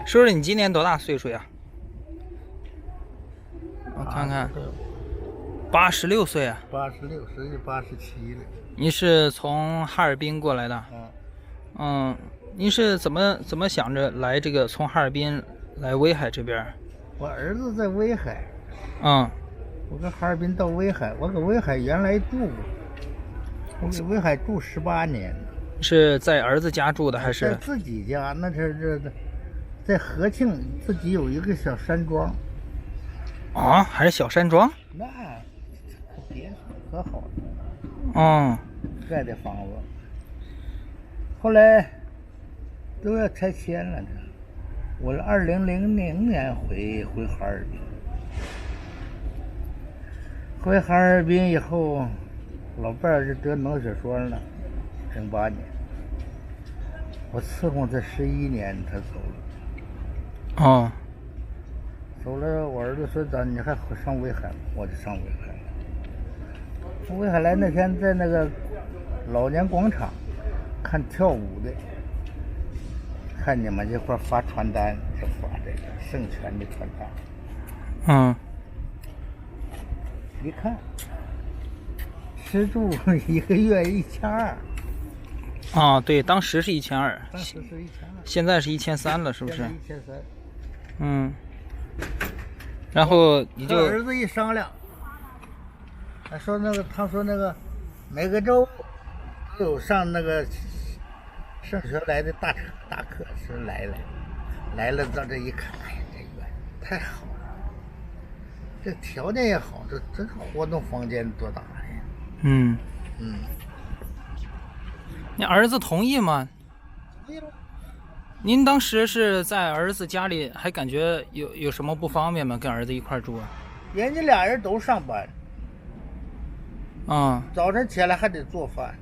说说你今年多大岁数呀？我看看，86岁啊。86，实际87了。你是从哈尔滨过来的？您是怎么想着来这个从哈尔滨来威海这边？我儿子在威海，嗯，我跟哈尔滨到威海，我搁威海原来住过，我搁威海住18年。是在儿子家住的还在是？自己家，那是在和庆自己有一个小山庄。啊，还是小山庄？那别墅可好了，嗯，盖的房子，后来都要拆迁了。我是2000年回哈尔滨，回哈尔滨以后，老伴儿就得脑血栓了，08年，我伺候他11年，他走了。哦，走了，我儿子说：“你还上威海吗？”我就上威海了。威海来那天，在那个老年广场看跳舞的，看你们这块发传单，就发这个圣泉的传单。嗯，一看，吃住一个月1200，啊，对，当时是1200，当时是1200，现在是1300了，是不是？ 1300。嗯，然后你就和儿子一商量，他说那个每个周都有上那个上学来的大客车来了，到这一看，哎呀，这院太好了，这条件也好，这个活动房间多大呀？嗯，你儿子同意吗？对了，您当时是在儿子家里，还感觉有什么不方便吗？跟儿子一块住啊？人家俩人都上班，啊、早晨起来还得做饭，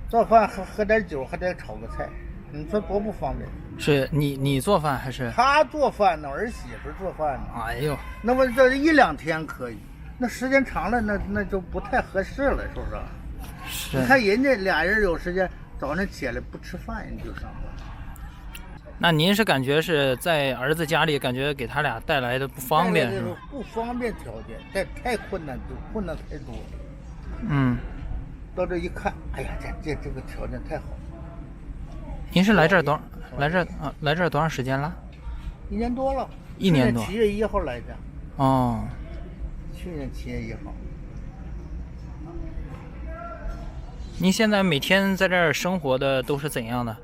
喝点酒，还得炒个菜，你说多不方便？是你做饭还是？他做饭呢，儿媳妇做饭呢。哎呦，那么这1-2天可以，那时间长了，那就不太合适了，是不是？是你看人家俩人有时间，早上起来不吃饭人就上班。那您是感觉是在儿子家里，感觉给他俩带来的不方便是吧？不方便条件，太困难太多了。嗯，到这一看，哎呀，这个条件太好了。您是来这儿来这儿多长时间了1年多了？1年多。7月1号来的，哦，去年7月1号。您现在每天在这儿生活的都是怎样的？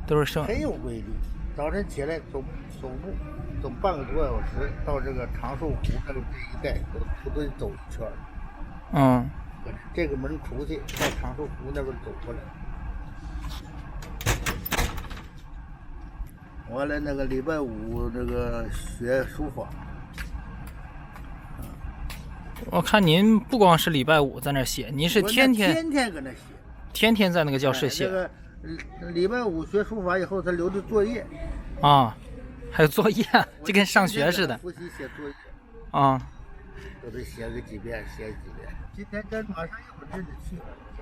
都是很有规律。早晨起来走步，走半个多小时，到这个长寿湖这一带都得走一圈。嗯，这个门出去，到长寿湖那边走过来。完了，那个礼拜5那个学书法。我看您不光是礼拜5在那儿写，您是天天搁那写，天天在那个教室写。这个礼拜5学书法以后，他留的作业啊，还有作业，就跟上学似的。复习写作业啊，都得写个几遍，写几遍。今天这马上一会儿就得去，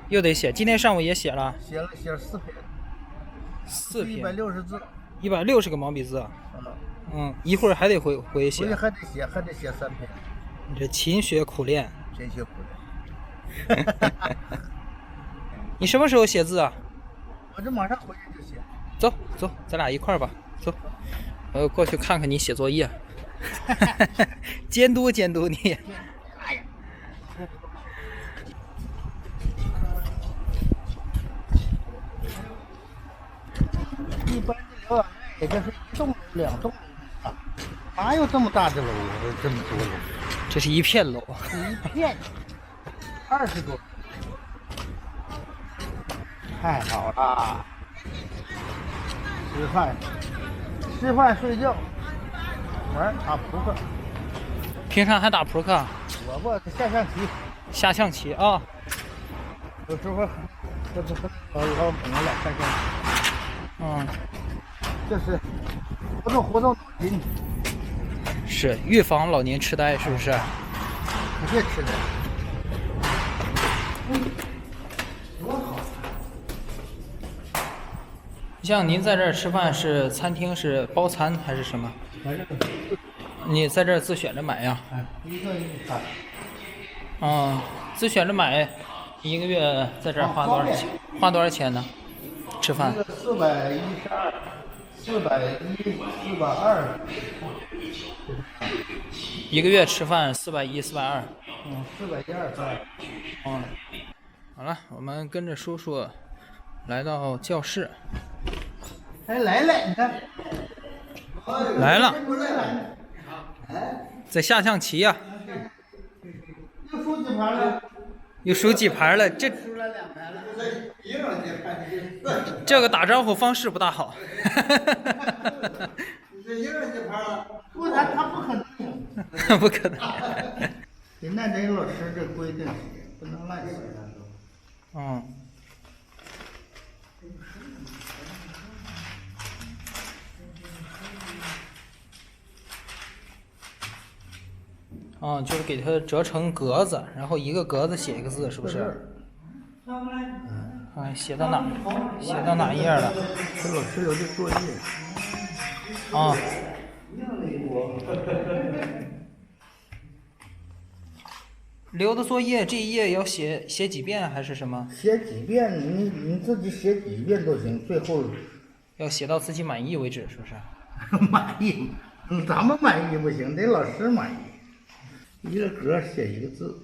又得写。今天上午也写了写了4篇，4篇，160字，160个毛笔字。啊。一会儿还得回写。回去还得写3篇。你这勤学苦练，真辛苦了。你什么时候写字啊？我这马上回去就写。走，咱俩一块儿吧。走，过去看看你写作业，监督你。哎呀，一般的疗养院也就是1栋2栋啊，哪有这么大的楼啊？这么多楼，这是一片楼。这一片20多，太好了！吃饭睡觉，玩打扑克。平常还打扑克、我不下象棋，下象棋啊。有时候和老朋友俩下象棋。这是活动脑筋，是预防老年痴呆，是不是？可别吃的。多好！像您在这儿吃饭是餐厅是包餐还是什么？你在这儿自选着买呀？一个餐。自选着买，一个月在这儿花多少钱？花多少钱呢？吃饭？一个412，410，420。一个月吃饭410、420。412。好了，我们跟着叔叔来到教室。哎，来了，你看。来了。在下象棋呀。又输几盘了？又输几盘了？这输了2盘了。这个打招呼方式不大好。这赢了几盘了？为啥他不可能赢？不可能。得按这老师这规定，不能乱写。就是给它折成格子，然后一个格子写一个字，是不是？写到哪一页了？这老师有这作业。留的作业这一页要写几遍还是什么？写几遍，你自己写几遍都行，最后要写到自己满意为止，是不是？满意，咱们满意不行，得老师满意。一个格写一个字。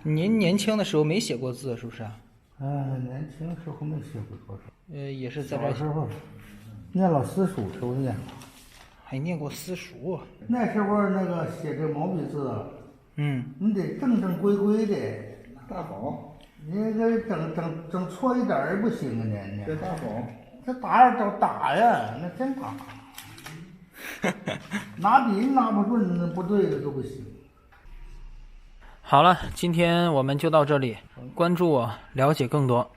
您年轻的时候没写过字，是不是？年轻时候没写过多少。也是在这时候念老私塾都念过。还念过私塾？那时候那个写这毛笔字，你得正正规规的。大宝，你这整错一点儿不行啊！你这大宝，这打都打呀，那真打。拿笔拿不准，不对的都不行。好了，今天我们就到这里，关注我，了解更多。